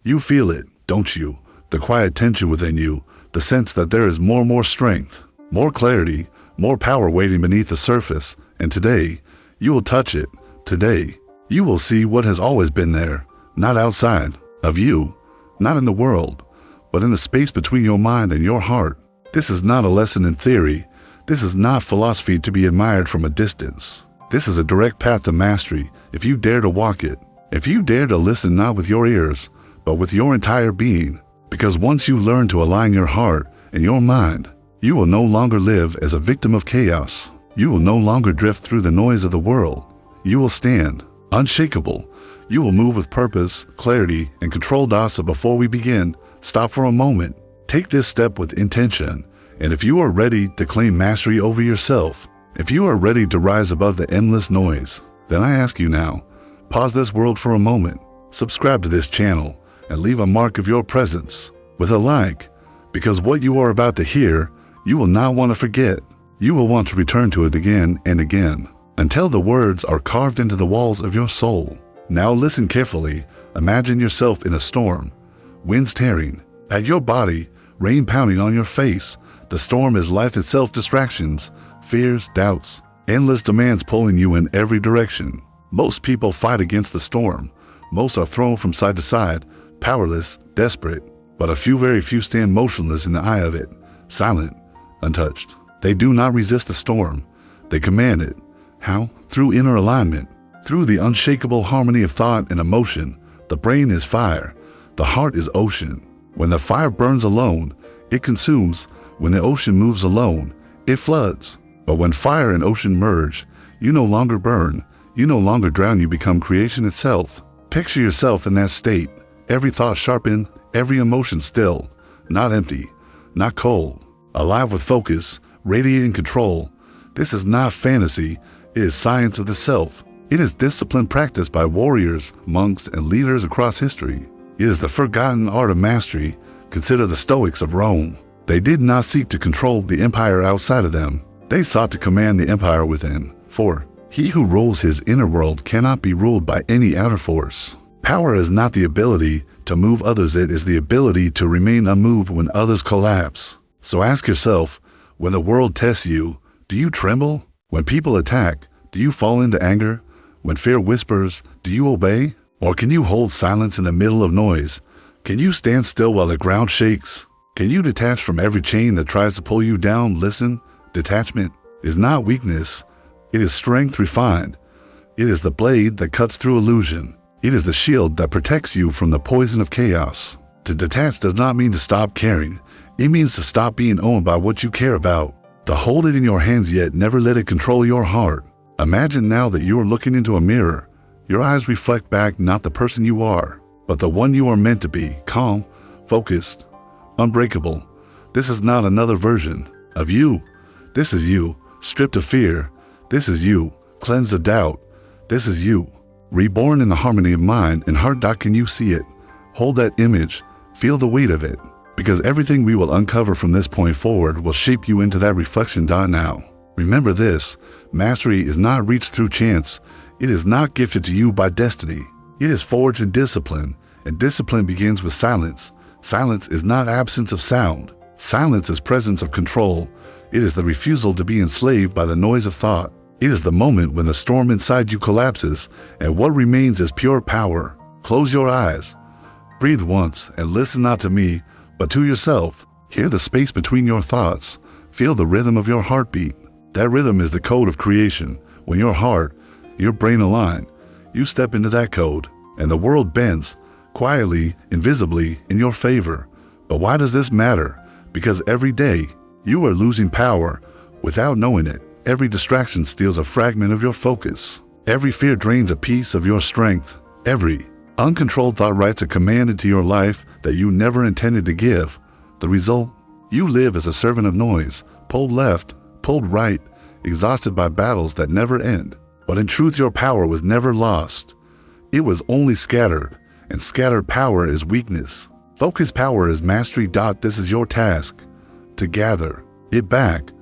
You feel it, don't you? The quiet tension within you, the sense that there is more strength, more clarity, more power waiting beneath the surface. And today, you will touch it. Today, you will see what has always been there, not outside of you, not in the world, but in the space between your mind and your heart. This is not a lesson in theory. This is not philosophy to be admired from a distance. This is a direct path to mastery if you dare to walk it. If you dare to listen not with your ears, but with your entire being. Because once you learn to align your heart and your mind, you will no longer live as a victim of chaos. You will no longer drift through the noise of the world. You will stand unshakable. You will move with purpose, clarity, and controlled. So before we begin, stop for a moment. Take this step with intention. And if you are ready to claim mastery over yourself, if you are ready to rise above the endless noise, then I ask you now, pause this world for a moment, subscribe to this channel, and leave a mark of your presence with a like, because what you are about to hear, you will not want to forget. You will want to return to it again and again, until the words are carved into the walls of your soul. Now listen carefully. Imagine yourself in a storm, winds tearing at your body, rain pounding on your face. The storm is life itself, distractions, fears, doubts, endless demands pulling you in every direction. Most people fight against the storm. Most are thrown from side to side, powerless, desperate, but very few stand motionless in the eye of it, silent, untouched. They do not resist the storm. They command it. How? Through inner alignment, through the unshakable harmony of thought and emotion. The brain is fire. The heart is ocean. When the fire burns alone, it consumes. When the ocean moves alone, it floods. But when fire and ocean merge, you no longer burn. You no longer drown. You become creation itself. Picture yourself in that state. Every thought sharpened, every emotion still, not empty, not cold, alive with focus, radiating control. This is not fantasy. It is science of the self. It is discipline practiced by warriors, monks, and leaders across history. It is the forgotten art of mastery. Consider the Stoics of Rome. They did not seek to control the empire outside of them. They sought to command the empire within. For he who rules his inner world cannot be ruled by any outer force. Power is not the ability to move others. It is the ability to remain unmoved when others collapse. So ask yourself, when the world tests you, do you tremble? When people attack, do you fall into anger? When fear whispers, do you obey? Or can you hold silence in the middle of noise? Can you stand still while the ground shakes? Can you detach from every chain that tries to pull you down? Listen, detachment is not weakness. It is strength refined. It is the blade that cuts through illusion. It is the shield that protects you from the poison of chaos. To detach does not mean to stop caring. It means to stop being owned by what you care about. To hold it in your hands yet never let it control your heart. Imagine now that you are looking into a mirror. Your eyes reflect back not the person you are, but the one you are meant to be. Calm, focused, unbreakable. This is not another version of you. This is you, stripped of fear. This is you, cleansed of doubt. This is you, reborn in the harmony of mind and heart. Can you see it? Hold that image, feel the weight of it, because everything we will uncover from this point forward will shape you into that reflection. Now, remember this, mastery is not reached through chance. It is not gifted to you by destiny. It is forged in discipline, and discipline begins with silence. Silence is not absence of sound. Silence is presence of control. It is the refusal to be enslaved by the noise of thought. It is the moment when the storm inside you collapses, and what remains is pure power. Close your eyes. Breathe once and listen not to me, but to yourself. Hear the space between your thoughts. Feel the rhythm of your heartbeat. That rhythm is the code of creation. When your heart, your brain align, you step into that code, and the world bends, quietly, invisibly, in your favor. But why does this matter? Because every day, you are losing power without knowing it. Every distraction steals a fragment of your focus. Every fear drains a piece of your strength. Every uncontrolled thought writes a command into your life that you never intended to give. The result? You live as a servant of noise, pulled left, pulled right, exhausted by battles that never end. But in truth, your power was never lost. It was only scattered, and scattered power is weakness. Focused power is mastery. This is your task, to gather it back,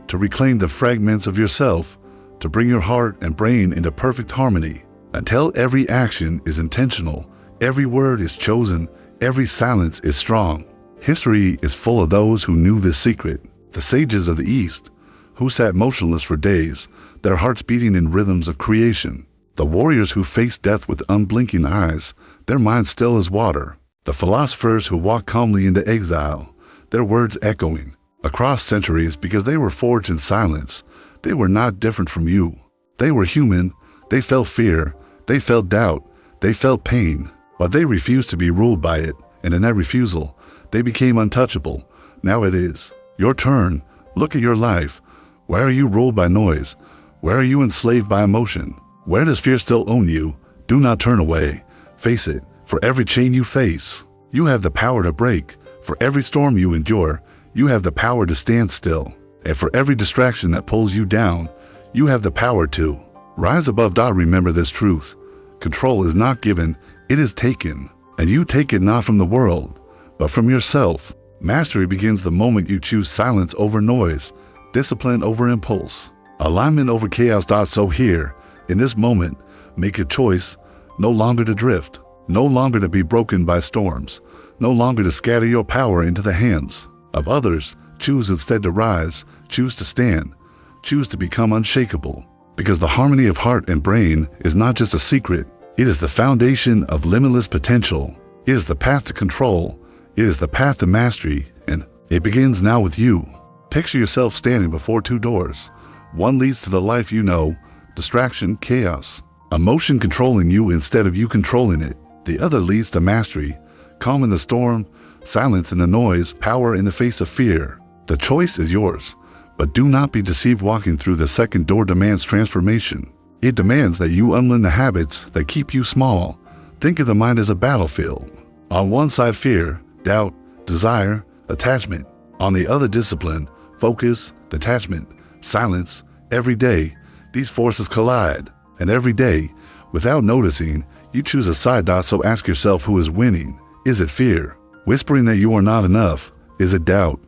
to reclaim the fragments of yourself, to bring your heart and brain into perfect harmony, until every action is intentional, every word is chosen, Every silence is strong. History is full of those who knew this secret. The sages of the East, who sat motionless for days, their hearts beating in rhythms of creation. The warriors who faced death with unblinking eyes, their minds still as water. The philosophers who walked calmly into exile, their words echoing across centuries because they were forged in silence. They were not different from you. They were human. They felt fear. They felt doubt. They felt pain. But they refused to be ruled by it, and in that refusal, they became untouchable. Now it is your turn. Look at your life. Where are you ruled by noise? Where are you enslaved by emotion? Where does fear still own you? Do not turn away. Face it. For every chain you face, you have the power to break. For every storm you endure, you have the power to stand still. And for every distraction that pulls you down, you have the power to rise above. Remember this truth. Control is not given, it is taken. And you take it not from the world, but from yourself. Mastery begins the moment you choose silence over noise, discipline over impulse, alignment over chaos. So here, in this moment, make a choice no longer to drift, no longer to be broken by storms, no longer to scatter your power into the hands of others. Choose instead to rise, choose to stand, choose to become unshakable. Because the harmony of heart and brain is not just a secret, it is the foundation of limitless potential. It is the path to control. It is the path to mastery, and it begins now with you. Picture yourself standing before two doors. One leads to the life you know, distraction, chaos, emotion controlling you instead of you controlling it. The other leads to mastery, calm in the storm, silence in the noise, power in the face of fear. The choice is yours, but do not be deceived. Walking through the second door demands transformation. It demands that you unlearn the habits that keep you small. Think of the mind as a battlefield. On one side, fear, doubt, desire, attachment. On the other, discipline, focus, detachment, silence. Every day, these forces collide, and every day, without noticing, you choose a side. So ask yourself, who is winning? Is it fear, whispering that you are not enough? Is it doubt,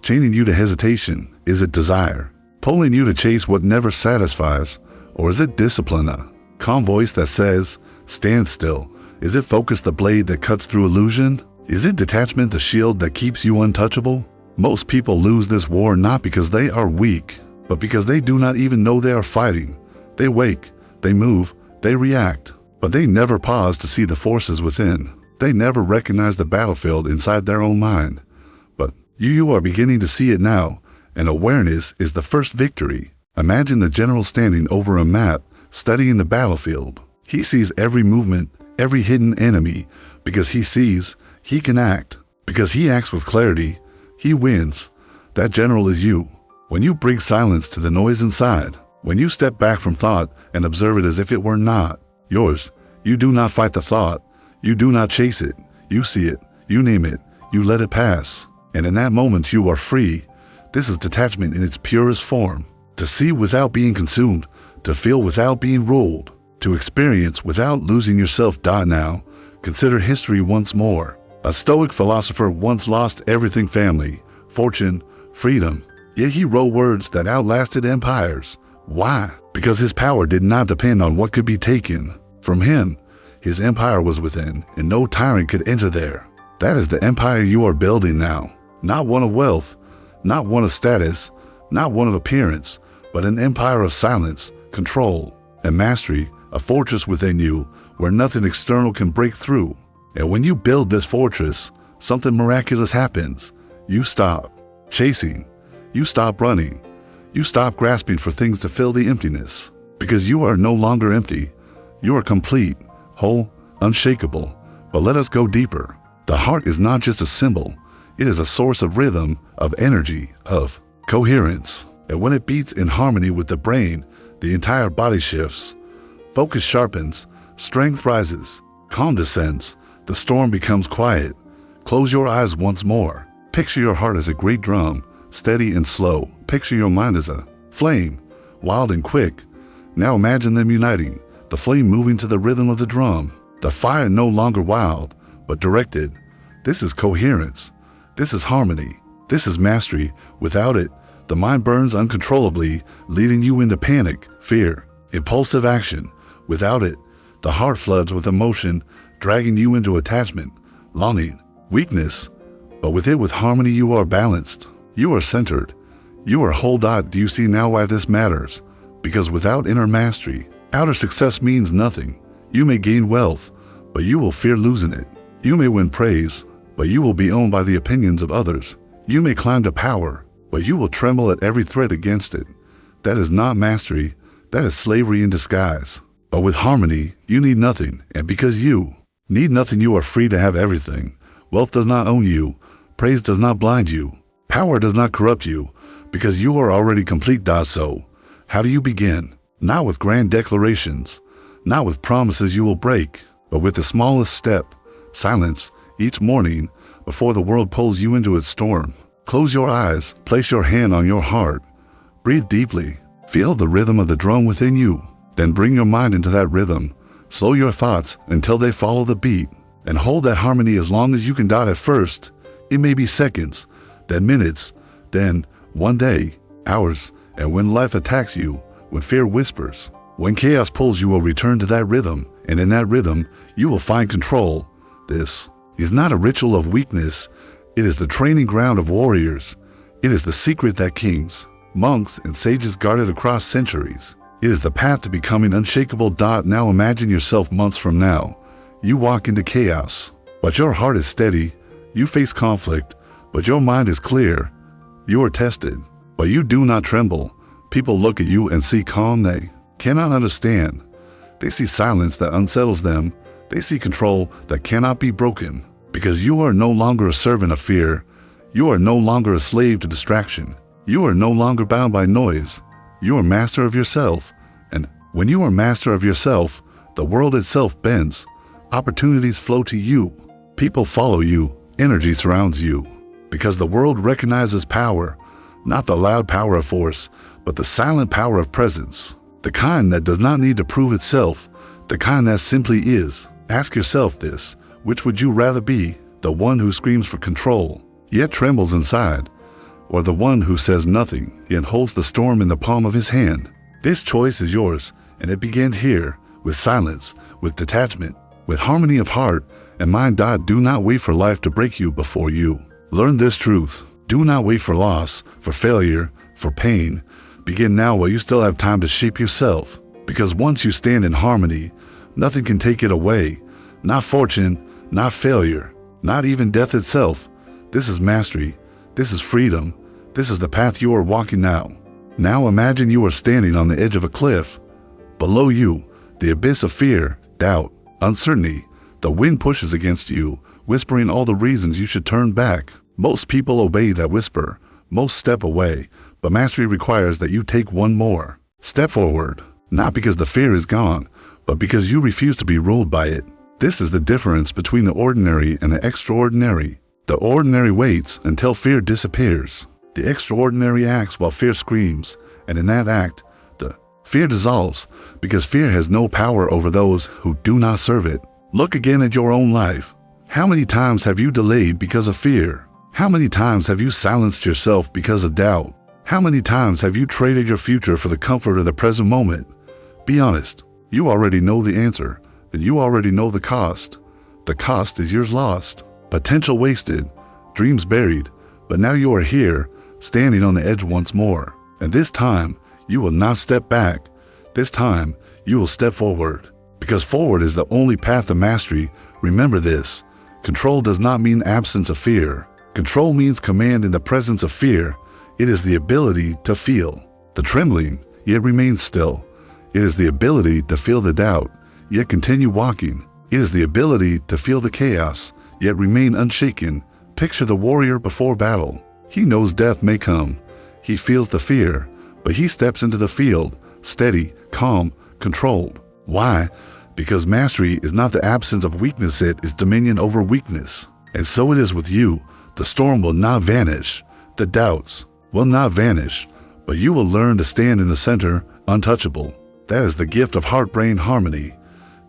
chaining you to hesitation? Is it desire, pulling you to chase what never satisfies? Or is it discipline, a calm voice that says, stand still? Is it focus, the blade that cuts through illusion? Is it detachment, the shield that keeps you untouchable? Most people lose this war not because they are weak, but because they do not even know they are fighting. They wake, they move, they react, but they never pause to see the forces within. They never recognize the battlefield inside their own mind. But you are beginning to see it now, and awareness is the first victory. Imagine a general standing over a map, studying the battlefield. He sees every movement, every hidden enemy, because he sees, he can act. Because he acts with clarity, he wins. That general is you. When you bring silence to the noise inside, when you step back from thought and observe it as if it were not yours, you do not fight the thought. You do not chase it. You see it. You name it. You let it pass. And in that moment, you are free. This is detachment in its purest form. To see without being consumed, to feel without being ruled, to experience without losing yourself. Now, consider history once more. A Stoic philosopher once lost everything: family, fortune, freedom. Yet he wrote words that outlasted empires. Why? Because his power did not depend on what could be taken from him. His empire was within, and no tyrant could enter there. That is the empire you are building now. Not one of wealth, not one of status, not one of appearance, but an empire of silence, control, and mastery, a fortress within you where nothing external can break through. And when you build this fortress, something miraculous happens. You stop chasing. You stop running. You stop grasping for things to fill the emptiness. Because you are no longer empty. You are complete, whole, unshakable. But let us go deeper. The heart is not just a symbol. It is a source of rhythm, of energy, of coherence. And when it beats in harmony with the brain, the entire body shifts. Focus sharpens, strength rises, calm descends, the storm becomes quiet. Close your eyes once more. Picture your heart as a great drum, steady and slow. Picture your mind as a flame, wild and quick. Now imagine them uniting, the flame moving to the rhythm of the drum. The fire no longer wild, but directed. This is coherence. This is harmony. This is mastery. Without it, the mind burns uncontrollably, leading you into panic, fear, impulsive action. Without it, the heart floods with emotion, dragging you into attachment, longing, weakness, but with harmony you are balanced. You are centered. You are whole. Do you see now why this matters? Because without inner mastery, outer success means nothing. You may gain wealth, but you will fear losing it. You may win praise, but you will be owned by the opinions of others. You may climb to power, but you will tremble at every threat against it. That is not mastery. That is slavery in disguise. But with harmony, you need nothing, and because you need nothing, you are free to have everything. Wealth does not own you. Praise does not blind you. Power does not corrupt you, because you are already complete. So, how do you begin? Not with grand declarations, not with promises you will break, but with the smallest step, silence, each morning before the world pulls you into its storm. Close your eyes, place your hand on your heart, breathe deeply, feel the rhythm of the drum within you, then bring your mind into that rhythm. Slow your thoughts until they follow the beat, and hold that harmony as long as you can. At first, it may be seconds, then minutes, then one day, hours, and when life attacks you, when fear whispers, when chaos pulls, you will return to that rhythm, and in that rhythm, you will find control. This is not a ritual of weakness. It is the training ground of warriors. It is the secret that kings, monks, and sages guarded across centuries. It is the path to becoming unshakable. Now imagine yourself months from now. You walk into chaos, but your heart is steady. You face conflict, but your mind is clear. You are tested, but you do not tremble. People look at you and see calm. They cannot understand. They see silence that unsettles them. They see control that cannot be broken. Because you are no longer a servant of fear. You are no longer a slave to distraction. You are no longer bound by noise. You are master of yourself. And when you are master of yourself, the world itself bends. Opportunities flow to you. People follow you. Energy surrounds you. Because the world recognizes power, not the loud power of force, but the silent power of presence. The kind that does not need to prove itself, the kind that simply is. Ask yourself this: which would you rather be? The one who screams for control, yet trembles inside, or the one who says nothing, yet holds the storm in the palm of his hand? This choice is yours, and it begins here, with silence, with detachment, with harmony of heart and mind. Do not wait for life to break you before you learn this truth. Do not wait for loss, for failure, for pain. Begin now while you still have time to shape yourself. Because once you stand in harmony, nothing can take it away. Not fortune, not failure, not even death itself. This is mastery. This is freedom. This is the path you are walking now. Now imagine you are standing on the edge of a cliff. Below you, the abyss of fear, doubt, uncertainty. The wind pushes against you, whispering all the reasons you should turn back. Most people obey that whisper. Most step away. But mastery requires that you take one more step forward. Not because the fear is gone, but because you refuse to be ruled by it. This is the difference between the ordinary and the extraordinary. The ordinary waits until fear disappears. The extraordinary acts while fear screams, and in that act, the fear dissolves, because fear has no power over those who do not serve it. Look again at your own life. How many times have you delayed because of fear? How many times have you silenced yourself because of doubt? How many times have you traded your future for the comfort of the present moment? Be honest. You already know the answer, and you already know the cost. The cost is years lost, potential wasted, dreams buried, but now you are here, standing on the edge once more. And this time, you will not step back. This time, you will step forward. Because forward is the only path to mastery. Remember this: control does not mean absence of fear. Control means command in the presence of fear. It is the ability to feel the trembling, yet remain still. It is the ability to feel the doubt, yet continue walking. It is the ability to feel the chaos, yet remain unshaken. Picture the warrior before battle. He knows death may come. He feels the fear, but he steps into the field, steady, calm, controlled. Why? Because mastery is not the absence of weakness, it is dominion over weakness. And so it is with you. The storm will not vanish. The doubts will not vanish, but you will learn to stand in the center, untouchable. That is the gift of heart-brain harmony.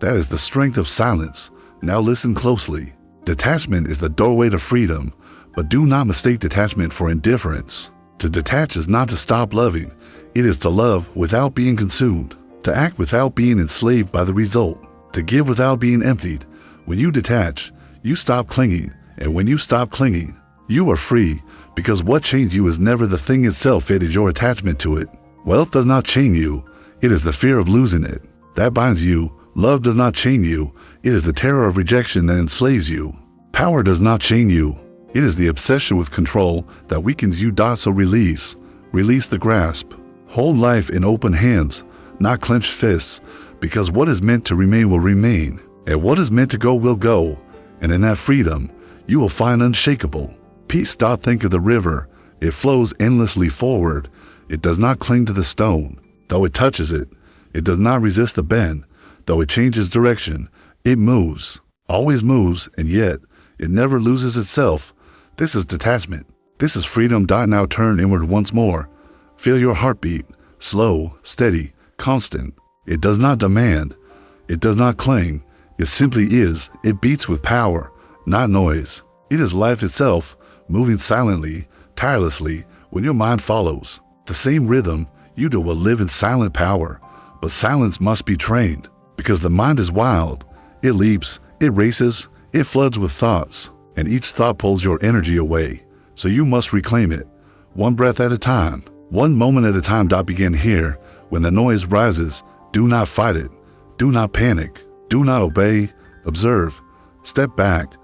That is the strength of silence. Now listen closely. Detachment is the doorway to freedom, but do not mistake detachment for indifference. To detach is not to stop loving. It is to love without being consumed, to act without being enslaved by the result, to give without being emptied. When you detach, you stop clinging And when you stop clinging, you are free, because what chains you is never the thing itself, it is your attachment to it. Wealth does not chain you, it is the fear of losing it that binds you. Love does not chain you, it is the terror of rejection that enslaves you. Power does not chain you, it is the obsession with control that weakens you. So release the grasp. Hold life in open hands, not clenched fists, because what is meant to remain will remain, and what is meant to go will go, and in that freedom, you will find unshakable peace. Think of the river. It flows endlessly forward. It does not cling to the stone. Though it touches it, it does not resist the bend. Though it changes direction, it moves, always moves, and yet it never loses itself. This is detachment. This is freedom. Now turn inward once more. Feel your heartbeat, slow, steady, constant. It does not demand. It does not cling. It simply is. It beats with power, not noise. It is life itself, moving silently, tirelessly. When your mind follows the same rhythm, you will live in silent power. But silence must be trained, because the mind is wild. It leaps, it races, it floods with thoughts, and each thought pulls your energy away. So you must reclaim it, one breath at a time, one moment at a time. Begin here. When the noise rises, do not fight it. Do not panic. Do not obey. Observe. Step back.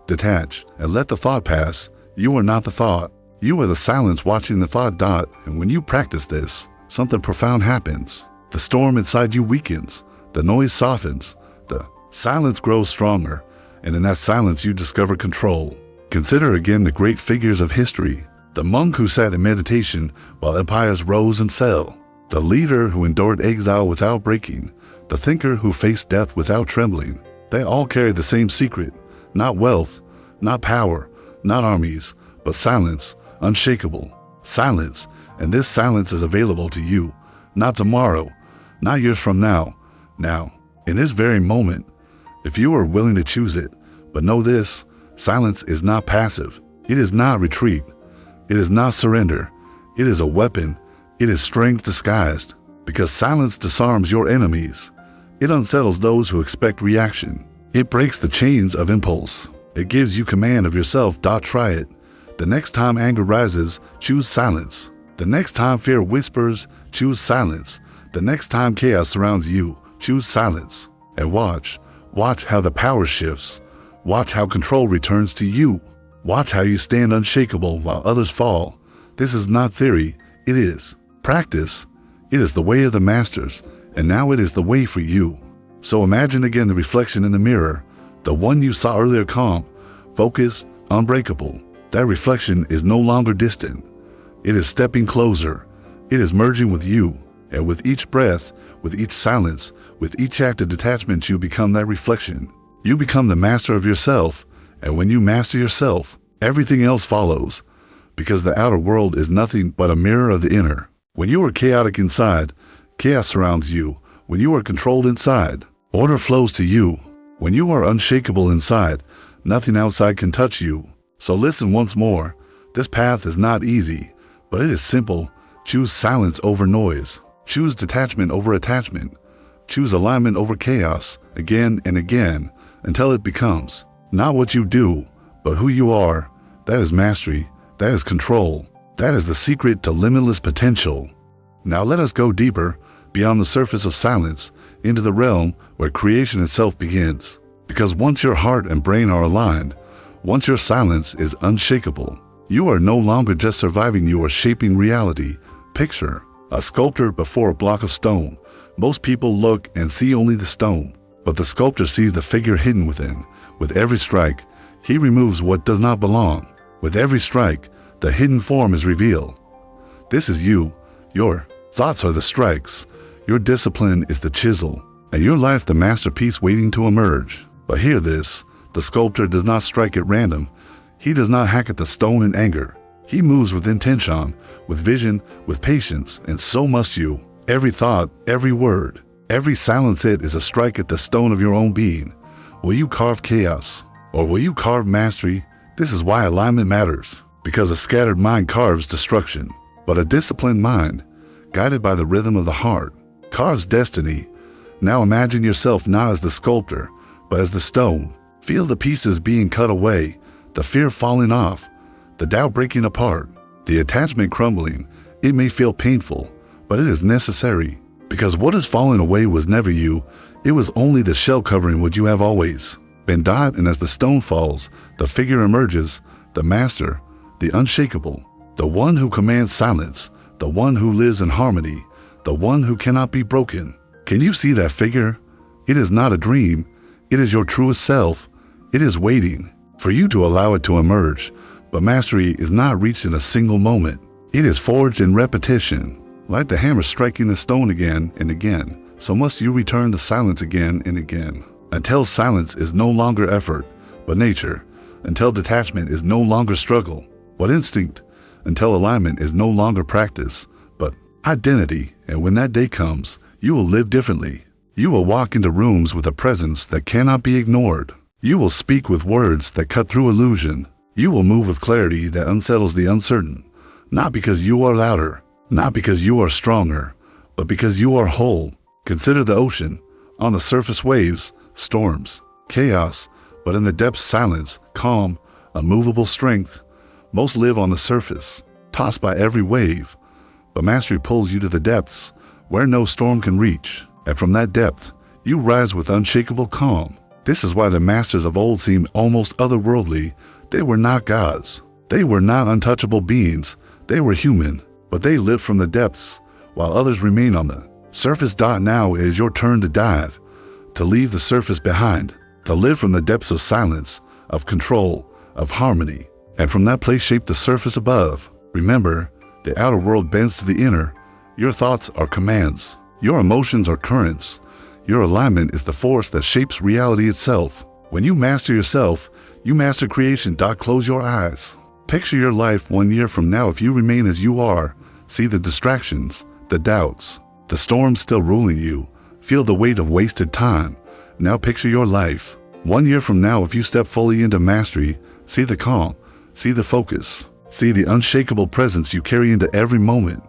Detach, and let the thought pass. You are not the thought. You are the silence watching the thought. And when you practice this, something profound happens. The storm inside you weakens. The noise softens. The silence grows stronger. And in that silence, you discover control. Consider again the great figures of history. The monk who sat in meditation while empires rose and fell. The leader who endured exile without breaking. The thinker who faced death without trembling. They all carried the same secret. Not wealth, not power, not armies, but silence, unshakable. Silence, and this silence is available to you. Not tomorrow, not years from now. Now, in this very moment, if you are willing to choose it. But know this, silence is not passive. It is not retreat. It is not surrender. It is a weapon. It is strength disguised, because silence disarms your enemies. It unsettles those who expect reaction. It breaks the chains of impulse. It gives you command of yourself. Try it. The next time anger rises, choose silence. The next time fear whispers, choose silence. The next time chaos surrounds you, choose silence. And watch how the power shifts. Watch how control returns to you. Watch how you stand unshakable while others fall. This is not theory, it is practice. It is the way of the masters, and now it is the way for you. So imagine again the reflection in the mirror, the one you saw earlier, calm, focused, unbreakable. That reflection is no longer distant. It is stepping closer. It is merging with you. And with each breath, with each silence, with each act of detachment, you become that reflection. You become the master of yourself. And when you master yourself, everything else follows. Because the outer world is nothing but a mirror of the inner. When you are chaotic inside, chaos surrounds you. When you are controlled inside, order flows to you. When you are unshakable inside, nothing outside can touch you. So listen once more. This path is not easy, but it is simple. Choose silence over noise. Choose detachment over attachment. Choose alignment over chaos, again and again, until it becomes not what you do, but who you are. That is mastery. That is control. That is the secret to limitless potential. Now let us go deeper, beyond the surface of silence, into the realm where creation itself begins. Because once your heart and brain are aligned, once your silence is unshakable, you are no longer just surviving, you are shaping reality. Picture a sculptor before a block of stone. Most people look and see only the stone, but the sculptor sees the figure hidden within. With every strike, he removes what does not belong. With every strike, the hidden form is revealed. This is you. Your thoughts are the strikes. Your discipline is the chisel, and your life the masterpiece waiting to emerge. But hear this, the sculptor does not strike at random. He does not hack at the stone in anger. He moves with intention, with vision, with patience, and so must you. Every thought, every word, every silence is a strike at the stone of your own being. Will you carve chaos, or will you carve mastery? This is why alignment matters, because a scattered mind carves destruction, but a disciplined mind, guided by the rhythm of the heart, carves destiny. Now imagine yourself not as the sculptor, but as the stone. Feel the pieces being cut away, the fear falling off, the doubt breaking apart, the attachment crumbling. It may feel painful, but it is necessary, because what is falling away was never you. It was only the shell covering what you have always been. And as the stone falls, the figure emerges, the master, the unshakable, the one who commands silence, the one who lives in harmony, the one who cannot be broken. Can you see that figure? It is not a dream. It is your truest self. It is waiting for you to allow it to emerge. But mastery is not reached in a single moment. It is forged in repetition. Like the hammer striking the stone again and again, so must you return to silence again and again, until silence is no longer effort, but nature, until detachment is no longer struggle, but instinct, until alignment is no longer practice, but identity. And when that day comes, you will live differently. You will walk into rooms with a presence that cannot be ignored. You will speak with words that cut through illusion. You will move with clarity that unsettles the uncertain, not because you are louder, not because you are stronger, but because you are whole. Consider the ocean. On the surface, waves, storms, chaos, but in the depths, silence, calm, unmovable strength. Most live on the surface, tossed by every wave, but mastery pulls you to the depths where no storm can reach. And from that depth, you rise with unshakable calm. This is why the masters of old seemed almost otherworldly. They were not gods. They were not untouchable beings. They were human, but they lived from the depths, while others remain on the surface. Now it is your turn to dive, to leave the surface behind, to live from the depths of silence, of control, of harmony, and from that place shape the surface above. Remember, the outer world bends to the inner. Your thoughts are commands. Your emotions are currents. Your alignment is the force that shapes reality itself. When you master yourself, you master creation. Close your eyes. Picture your life 1 year from now. If you remain as you are, see the distractions, the doubts, the storms still ruling you. Feel the weight of wasted time. Now picture your life 1 year from now. If you step fully into mastery, see the calm, see the focus, see the unshakable presence you carry into every moment.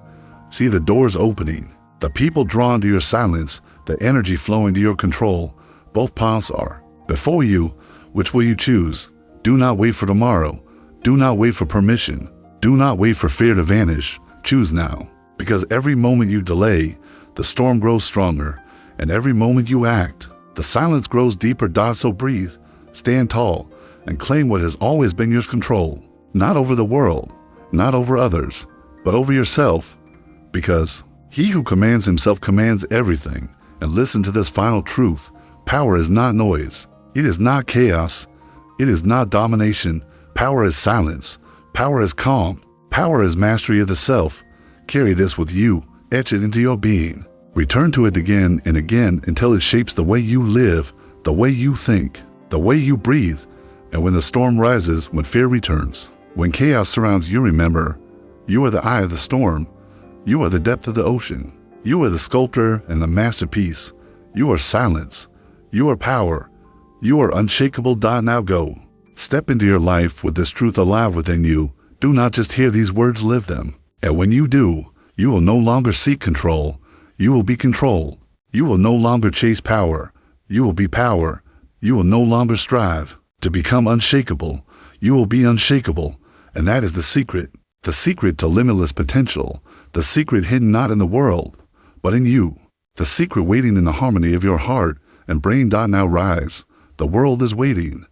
See the doors opening, the people drawn to your silence, the energy flowing to your control. Both paths are before you. Which will you choose? Do not wait for tomorrow. Do not wait for permission. Do not wait for fear to vanish. Choose now, because every moment you delay, the storm grows stronger, and every moment you act, the silence grows deeper. So breathe, stand tall, and claim what has always been yours. Control, not over the world, not over others, but over yourself, because he who commands himself commands everything. And listen to this final truth. Power is not noise. It is not chaos. It is not domination. Power is silence. Power is calm. Power is mastery of the self. Carry this with you. Etch it into your being. Return to it again and again until it shapes the way you live, the way you think, the way you breathe. And when the storm rises, when fear returns, when chaos surrounds you, remember, you are the eye of the storm. You are the depth of the ocean. You are the sculptor and the masterpiece. You are silence. You are power. You are unshakable. Now go. Step into your life with this truth alive within you. Do not just hear these words, live them. And when you do, you will no longer seek control. You will be controlled. You will no longer chase power. You will be power. You will no longer strive to become unshakable. You will be unshakable. And that is the secret to limitless potential. The secret hidden not in the world, but in you. The secret waiting in the harmony of your heart and brain. Now rise. The world is waiting.